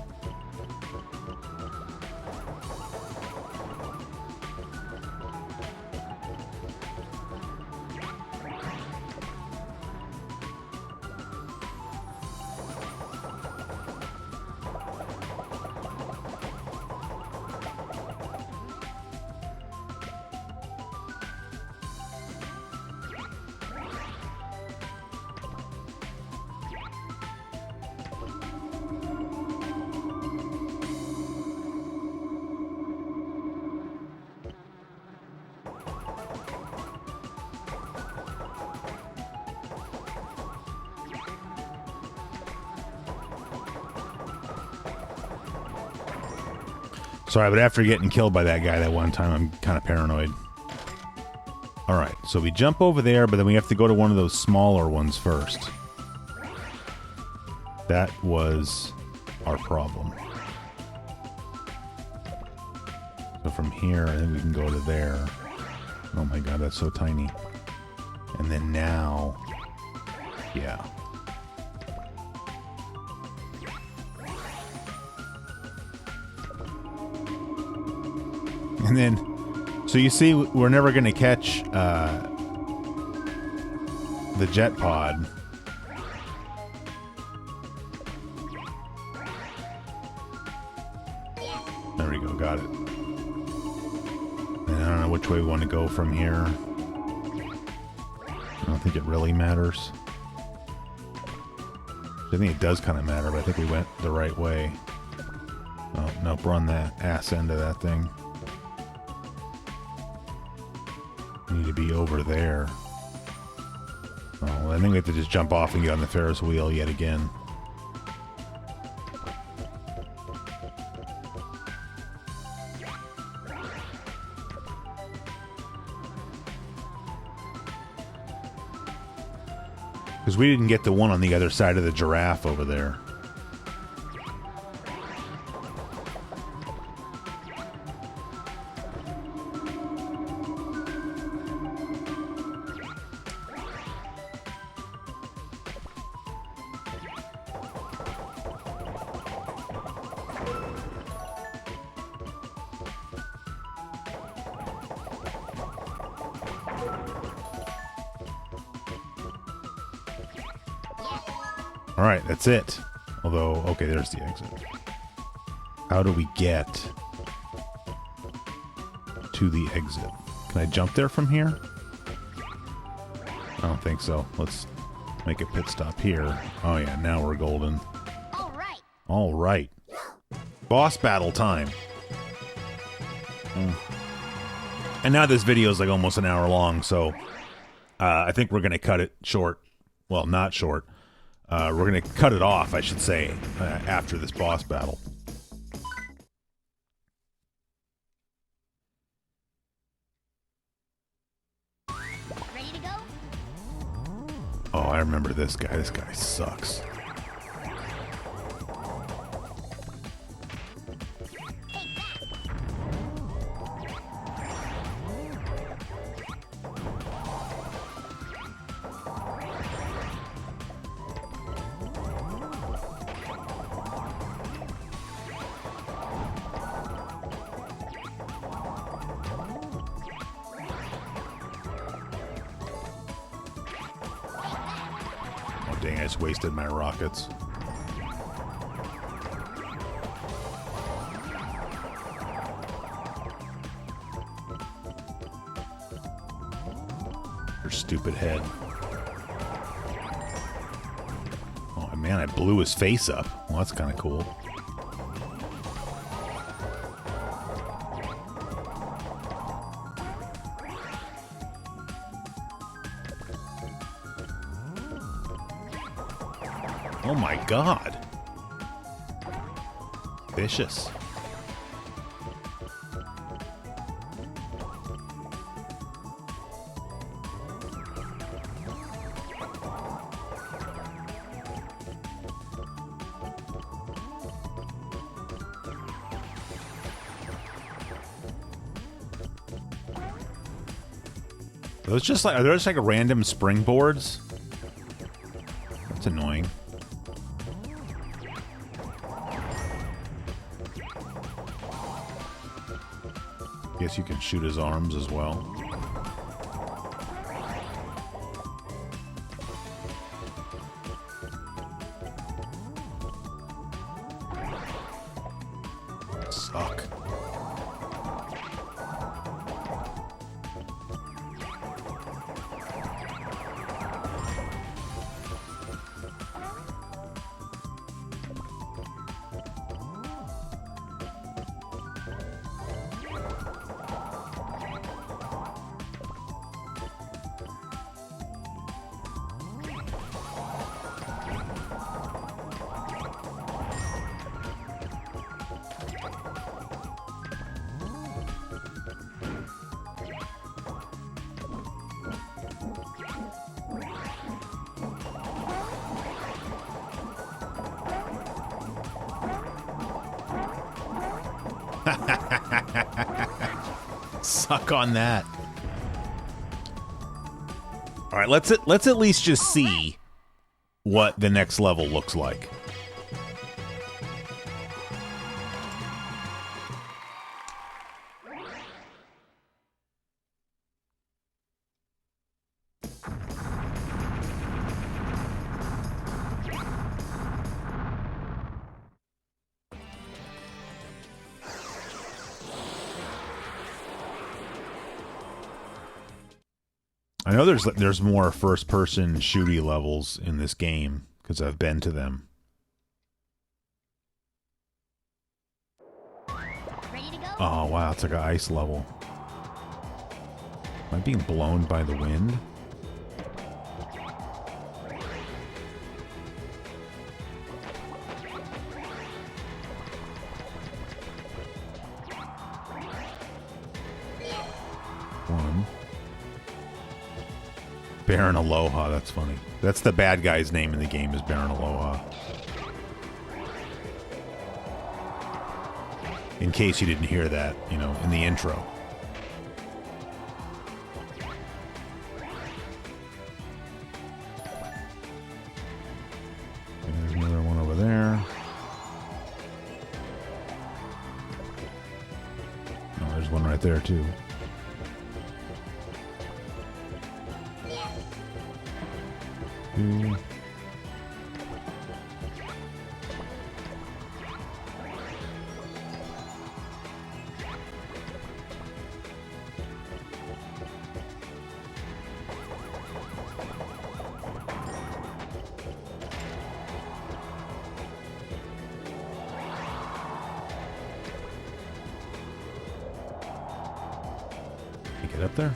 Sorry, but after getting killed by that guy that one time, I'm kind of paranoid. Alright, so we jump over there, but then we have to go to one of those smaller ones first. That was our problem. So from here, I think we can go to there. Oh my god, that's so tiny. And then now... yeah. And then, so you see, we're never going to catch the jet pod. There we go, got it. And I don't know which way we want to go from here. I don't think it really matters. I think it does kind of matter, but I think we went the right way. Oh, nope, we're on the ass end of that thing. Need to be over there. Oh, I think we have to just jump off and get on the Ferris wheel yet again. Because we didn't get the one on the other side of the giraffe over there. Alright, that's it. Although, okay, there's the exit. How do we get to the exit? Can I jump there from here? I don't think so. Let's make a pit stop here. Oh yeah, now we're golden. Alright. Alright. Boss battle time. And now this video is like almost an hour long, so I think we're going to cut it short. Well, not short. We're going to cut it off, I should say, after this boss battle. Ready to go? Oh, I remember this guy. This guy sucks. dang, I just wasted my rockets. Your stupid head. Oh man, I blew his face up. Well, that's kind of cool. Oh my god. Vicious. Those just like, are those like random springboards? That's annoying. Guess you can shoot his arms as well. Suck. Suck on that. All right, let's at least just see what the next level looks like. I know there's more first-person shooty levels in this game because I've been to them. Ready to go? Oh wow, it's like an ice level. Am I being blown by the wind? One. Baron Aloha, that's funny. That's the bad guy's name in the game, is Baron Aloha. In case you didn't hear that, you know, in the intro. There's another one over there. Oh, there's one right there, too. Get up there.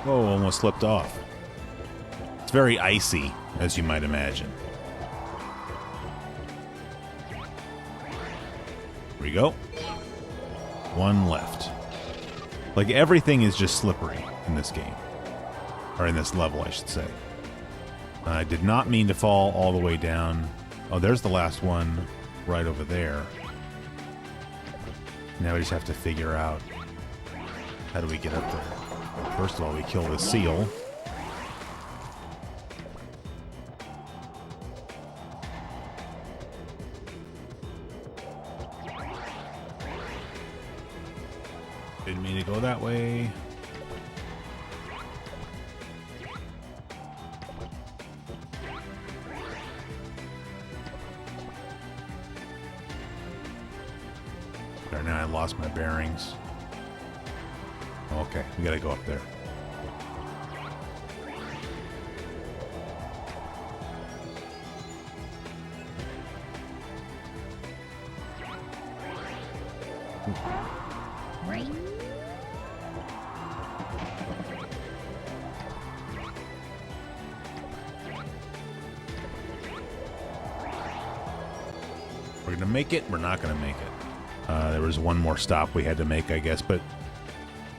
Oh, almost slipped off. It's very icy, as you might imagine. Here we go. One left. Like, everything is just slippery in this game. Or in this level, I should say. I did not mean to fall all the way down. Oh, there's the last one right over there. Now we just have to figure out how do we get up there. First of all, we kill the seal. Didn't mean to go that way. There, now I lost my bearings. Okay, we gotta go up there. Great. We're gonna make it. We're not gonna make it. There was one more stop we had to make, I guess, but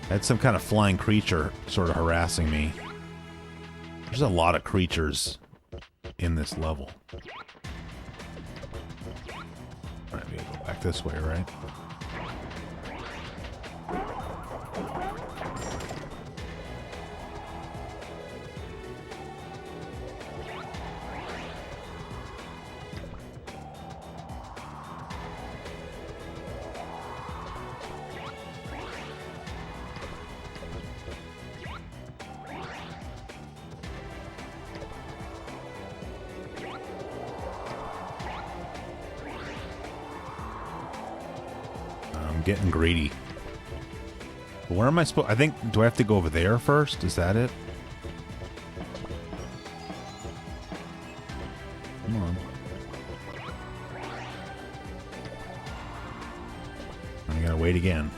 I had some kind of flying creature sort of harassing me. There's a lot of creatures in this level. All right, we gotta go back this way, right? Getting greedy. But where am I supposed? I think. Do I have to go over there first? Is that it? Come on. I gotta wait again.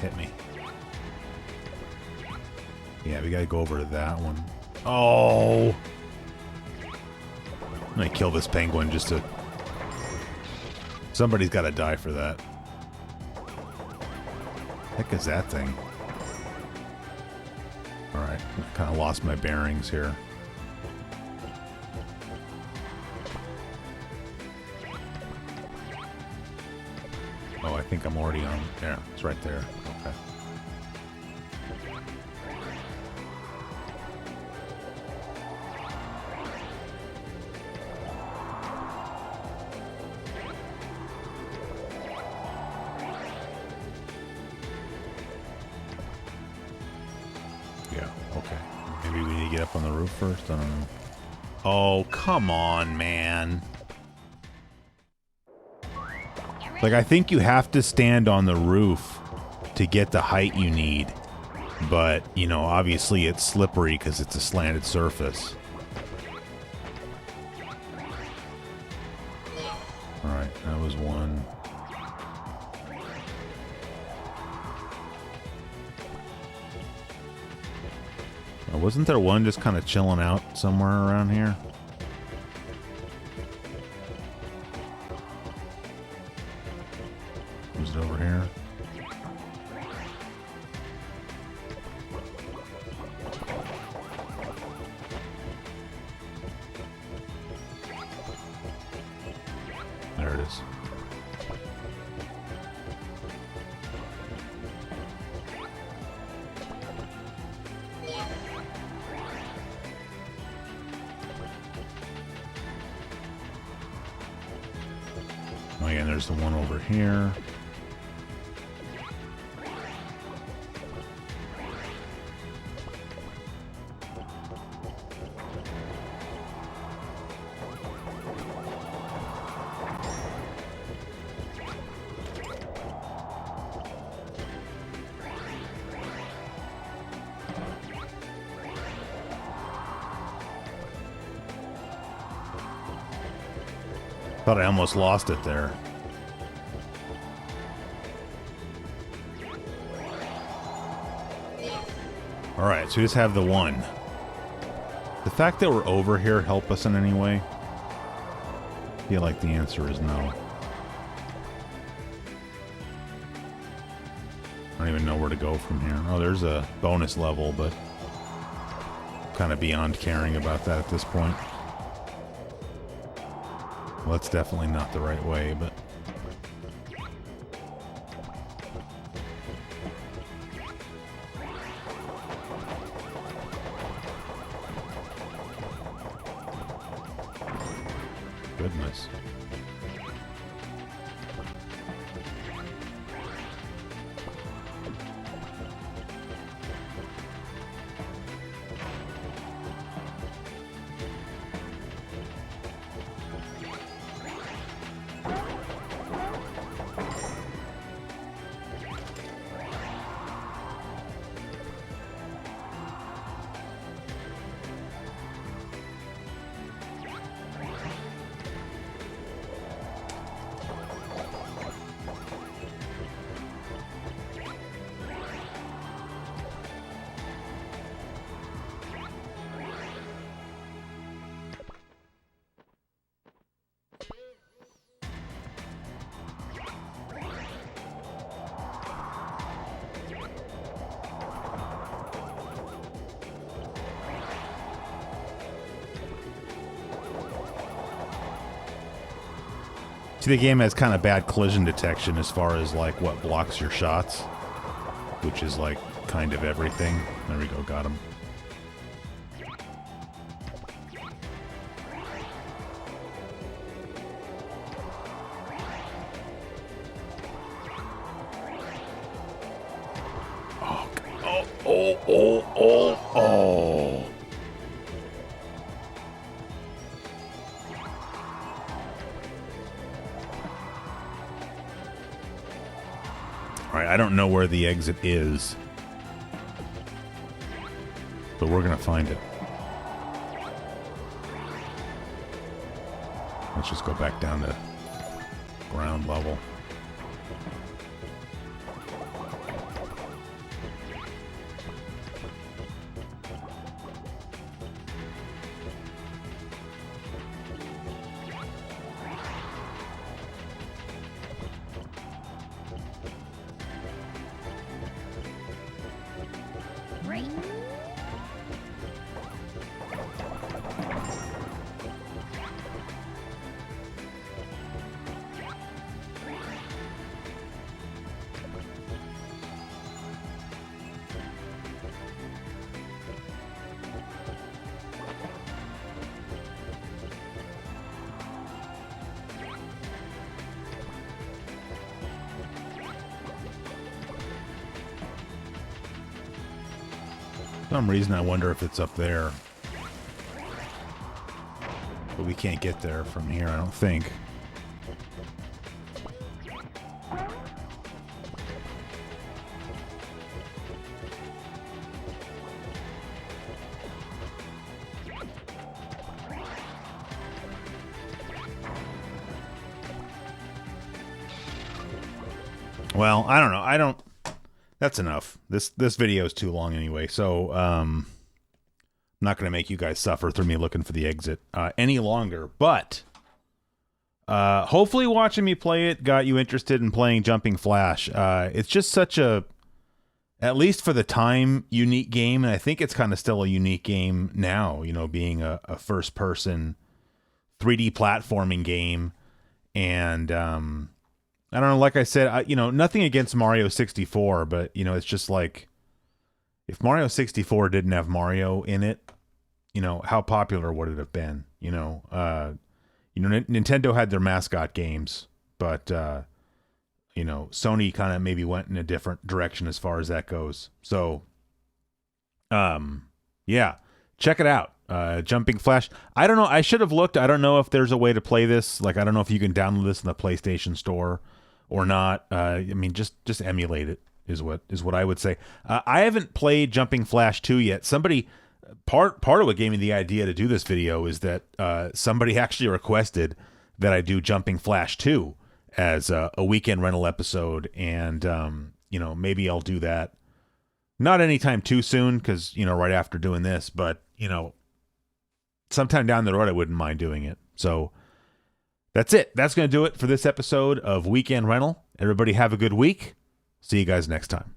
Hit me. Yeah, we gotta go over to that one. Oh! I'm gonna kill this penguin just to... Somebody's gotta die for that. Heck is that thing? Alright, I kinda lost my bearings here. Oh, I think I'm already on there. It's right there. Okay. Yeah, okay. Maybe we need to get up on the roof first? I don't know. Oh, come on, man. Like, I think you have to stand on the roof to get the height you need. But, you know, obviously it's slippery because it's a slanted surface. Alright, that was one. Wasn't there one just kind of chilling out somewhere around here? Was it over here? There it is. Oh yeah, and there's the one over here. Thought I almost lost it there. Alright, so we just have the one. The fact that we're over here help us in any way? I feel like the answer is no. I don't even know where to go from here. Oh, there's a bonus level, but kind of beyond caring about that at this point. Well, that's definitely not the right way, but... Goodness. See, the game has kind of bad collision detection as far as like what blocks your shots, which is like kind of everything. There we go, got him. Oh. All right, I don't know where the exit is, but we're going to find it. Let's just go back down to ground level. Great. For some reason, I wonder if it's up there. But we can't get there from here, I don't think. Well, I don't know. That's enough. This video is too long anyway, so I'm not going to make you guys suffer through me looking for the exit any longer. But hopefully watching me play it got you interested in playing Jumping Flash. It's just such a, at least for the time, unique game, and I think it's kind of still a unique game now, you know, being a first-person 3D platforming game. And I don't know, like I said, nothing against Mario 64, but, it's just like, if Mario 64 didn't have Mario in it, how popular would it have been? Nintendo had their mascot games, but, Sony kind of maybe went in a different direction as far as that goes. So, yeah, check it out. Jumping Flash. I don't know. I should have looked. I don't know if there's a way to play this. Like, I don't know if you can download this in the PlayStation Store or not. Just emulate it is what I would say. I haven't played Jumping Flash 2 yet. Somebody, part of what gave me the idea to do this video is that somebody actually requested that I do Jumping Flash 2 as a weekend rental episode, and maybe I'll do that. Not anytime too soon, because right after doing this, but sometime down the road I wouldn't mind doing it. So that's it. That's going to do it for this episode of Weekend Rental. Everybody have a good week. See you guys next time.